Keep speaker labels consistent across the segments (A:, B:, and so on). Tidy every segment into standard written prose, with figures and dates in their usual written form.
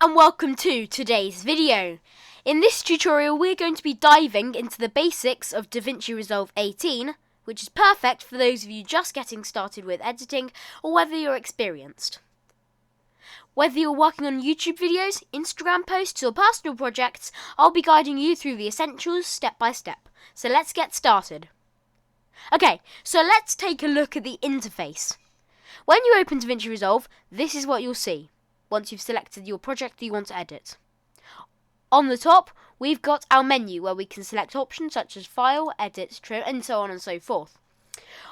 A: and welcome to today's video. In this tutorial we're going to be diving into the basics of Davinci Resolve 18, which is perfect for those of you just getting started with editing or whether you're experienced. Whether you're working on YouTube videos, Instagram posts or personal projects, I'll be guiding you through the essentials step by step. So let's get started. Okay, so let's take a look at the interface. When you open Davinci Resolve, this is what you'll see once you've selected your project that you want to edit. On the top, we've got our menu where we can select options such as File, Edit, Trim, and so on and so forth.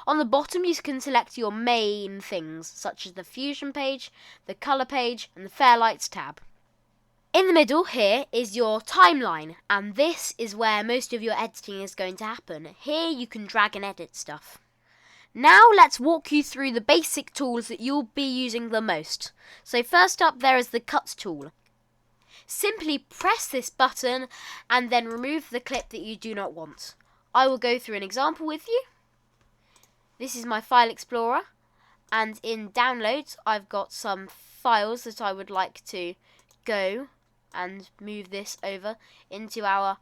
A: On the bottom, you can select your main things such as the Fusion page, the Colour page, and the Fairlights tab. In the middle here is your timeline, and this is where most of your editing is going to happen. Here you can drag and edit stuff. Now let's walk you through the basic tools that you'll be using the most. So first up there is the Cut tool. Simply press this button and then remove the clip that you do not want. I will go through an example with you. This is my file explorer, and in downloads I've got some files that I would like to go and move this over into our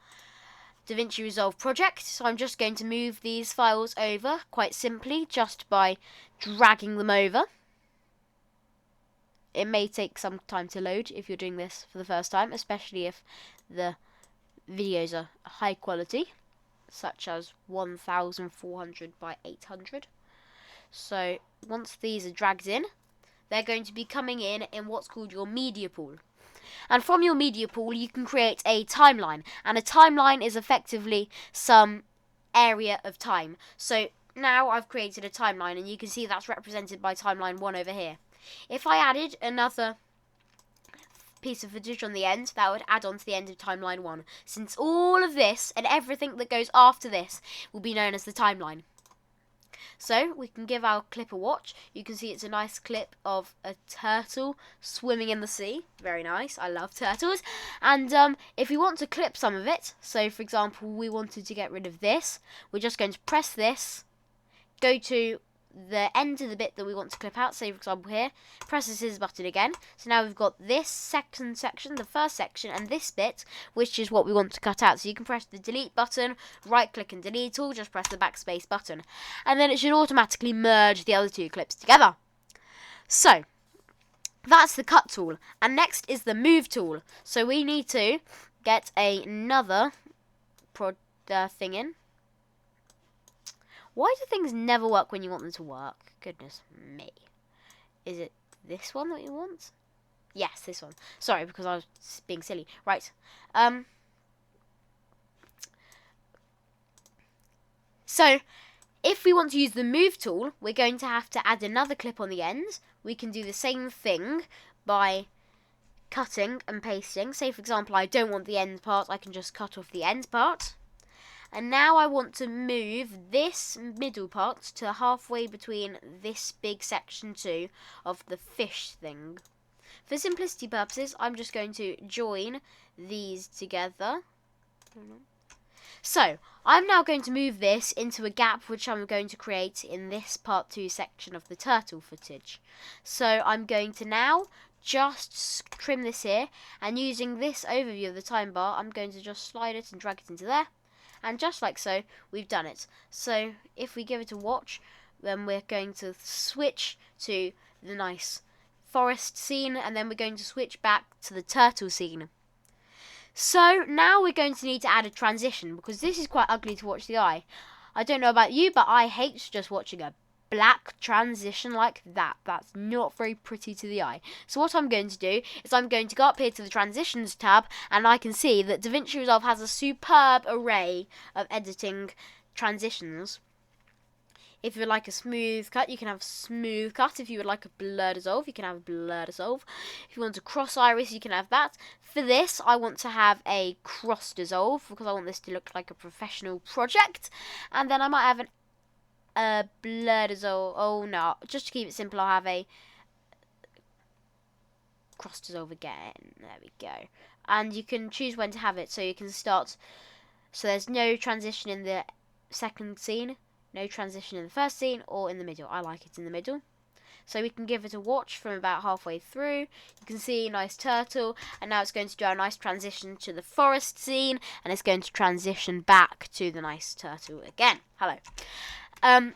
A: Davinci Resolve project. So I'm just going to move these files over quite simply just by dragging them over. It may take some time to load if you're doing this for the first time, especially if the videos are high quality, such as 1400 by 800. So once these are dragged in, they're going to be coming in what's called your media pool. And from your media pool you can create a timeline, and a timeline is effectively some area of time. So now I've created a timeline, and you can see that's represented by timeline 1 over here. If I added another piece of footage on the end, that would add on to the end of timeline 1, since all of this and everything that goes after this will be known as the timeline. So we can give our clip a watch. You can see it's a nice clip of a turtle swimming in the sea. Very nice. I love turtles. And if we want to clip some of it, so for example we wanted to get rid of this, we're just going to press this, go to the end of the bit that we want to clip out, say for example here, press the scissors button again. So now we've got this second section, the first section, and this bit, which is what we want to cut out. So you can press the delete button, right click and delete all, just press the backspace button, and then it should automatically merge the other two clips together. So that's the Cut tool, and next is the Move tool. So we need to get another thing in. Why do things never work when you want them to work? Goodness me. Is it this one that you want? Yes, this one. Sorry, because I was being silly. Right. So, if we want to use the Move tool, we're going to have to add another clip on the end. We can do the same thing by cutting and pasting. Say, for example, I don't want the end part. I can just cut off the end part. And now I want to move this middle part to halfway between this big section 2 of the fish thing. For simplicity purposes, I'm just going to join these together. So, I'm now going to move this into a gap which I'm going to create in this part 2 section of the turtle footage. So, I'm going to now just trim this here, and using this overview of the time bar, I'm going to just slide it and drag it into there. And just like so, we've done it. So if we give it a watch, then we're going to switch to the nice forest scene, and then we're going to switch back to the turtle scene. So now we're going to need to add a transition, because this is quite ugly to watch the eye. I don't know about you, but I hate just watching a black transition like that. That's not very pretty to the eye. So what I'm going to do is I'm going to go up here to the Transitions tab, and I can see that Davinci Resolve has a superb array of editing transitions. If you would like a smooth cut, you can have smooth cut. If you would like a blur dissolve, you can have a blur dissolve. If you want a cross iris, you can have that. For this, I want to have a cross dissolve because I want this to look like a professional project. And then I might have a blur dissolve. Oh no, just to keep it simple, I'll have a cross dissolve again. There we go. And you can choose when to have it, so you can start. So there's no transition in the second scene, no transition in the first scene, or in the middle. I like it in the middle. So we can give it a watch from about halfway through. You can see nice turtle, and now it's going to do a nice transition to the forest scene, and it's going to transition back to the nice turtle again. Hello.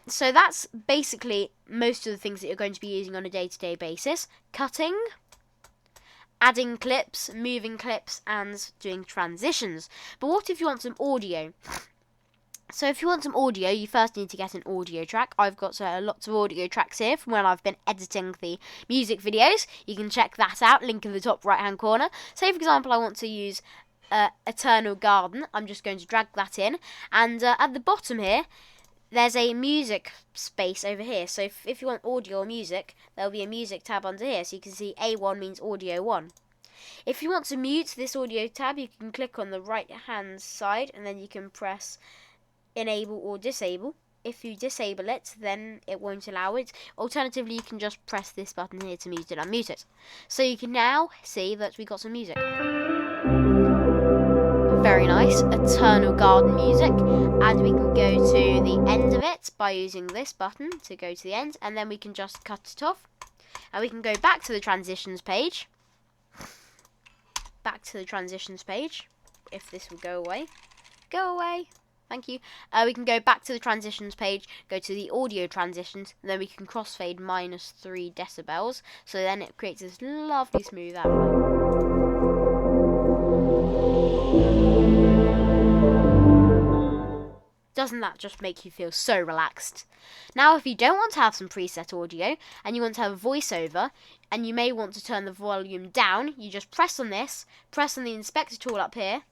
A: So that's basically most of the things that you're going to be using on a day-to-day basis. Cutting, adding clips, moving clips, and doing transitions. But what if you want some audio? So if you want some audio, you first need to get an audio track. I've got lots of audio tracks here from when I've been editing the music videos. You can check that out, link in the top right hand corner. Say for example I want to use Eternal Garden. I'm just going to drag that in, and at the bottom here there's a music space over here. So if you want audio or music, there'll be a music tab under here. So you can see A1 means audio 1. If you want to mute this audio tab, you can click on the right hand side, and then you can press enable or disable. If you disable it, then it won't allow it. Alternatively, you can just press this button here to mute it and unmute it. So you can now see that we got some music. Very nice, Eternal Garden music. And we can go to the end of it by using this button to go to the end, and then we can just cut it off. And we can go back to the transitions page. Back to the transitions page. If this will go away. Go away. Thank you. We can go back to the transitions page, go to the audio transitions, and then we can crossfade -3 decibels. So then it creates this lovely smooth outline. Doesn't that just make you feel so relaxed? Now, if you don't want to have some preset audio, and you want to have a voiceover, and you may want to turn the volume down, you just press on this, press on the inspector tool up here,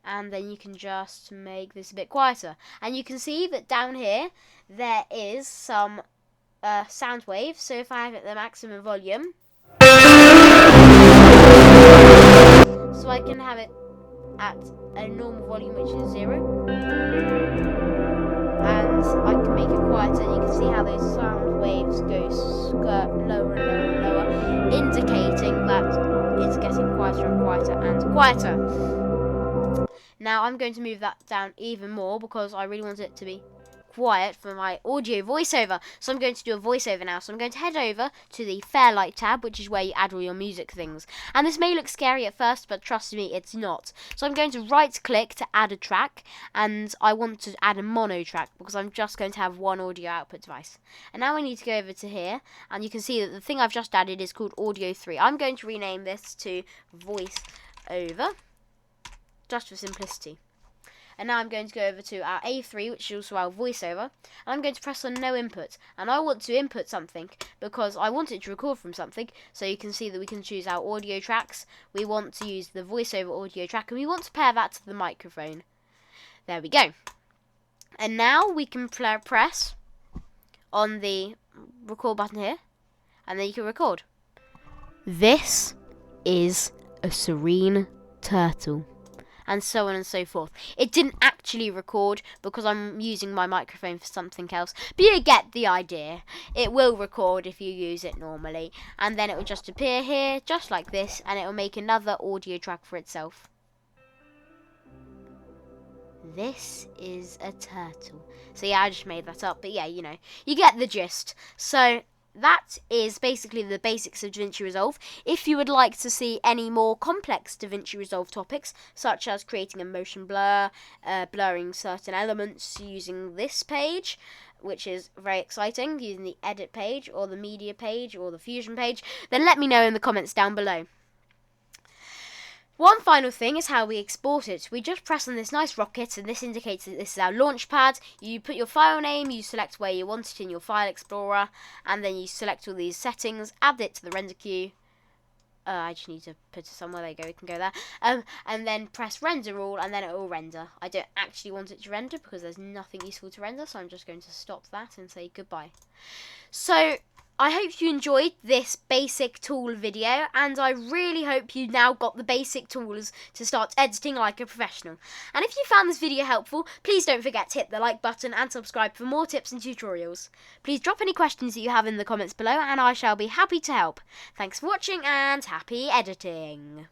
A: and then you can just make this a bit quieter. And you can see that down here there is some sound waves. So if I have it at the maximum volume, so I can have it at a normal volume, which is 0, and I can make it quieter, and you can see how those sound waves go lower and lower and lower, indicating that it's getting quieter and quieter and quieter. Now I'm going to move that down even more because I really want it to be quiet for my audio voiceover. So I'm going to do a voiceover now. So I'm going to head over to the Fairlight tab, which is where you add all your music things. And this may look scary at first, but trust me, it's not. So I'm going to right click to add a track, and I want to add a mono track because I'm just going to have one audio output device. And now I need to go over to here, and you can see that the thing I've just added is called Audio 3. I'm going to rename this to Voiceover, just for simplicity. And now I'm going to go over to our A3, which is also our voiceover, and I'm going to press on no input. And I want to input something because I want it to record from something. So you can see that we can choose our audio tracks. We want to use the voiceover audio track, and we want to pair that to the microphone. There we go. And now we can press on the record button here, and then you can record. This is a serene turtle. And so on and so forth. It didn't actually record because I'm using my microphone for something else. But you get the idea. It will record if you use it normally. And then it will just appear here, just like this. And it will make another audio track for itself. This is a turtle. So yeah, I just made that up. But yeah, you know, you get the gist. So that is basically the basics of Davinci Resolve. If you would like to see any more complex Davinci Resolve topics, such as creating a motion blur, blurring certain elements using this page, which is very exciting, using the edit page, or the media page, or the fusion page, then let me know in the comments down below. One final thing is how we export it. We just press on this nice rocket, and this indicates that this is our launch pad. You put your file name, you select where you want it in your file explorer, and then you select all these settings, add it to the render queue. I just need to put it somewhere. There you go, we can go there. And then press render all, and then it will render. I don't actually want it to render because there's nothing useful to render, so I'm just going to stop that and say goodbye. So I hope you enjoyed this basic tool video, and I really hope you now got the basic tools to start editing like a professional. And if you found this video helpful, please don't forget to hit the like button and subscribe for more tips and tutorials. Please drop any questions that you have in the comments below, and I shall be happy to help. Thanks for watching, and happy editing!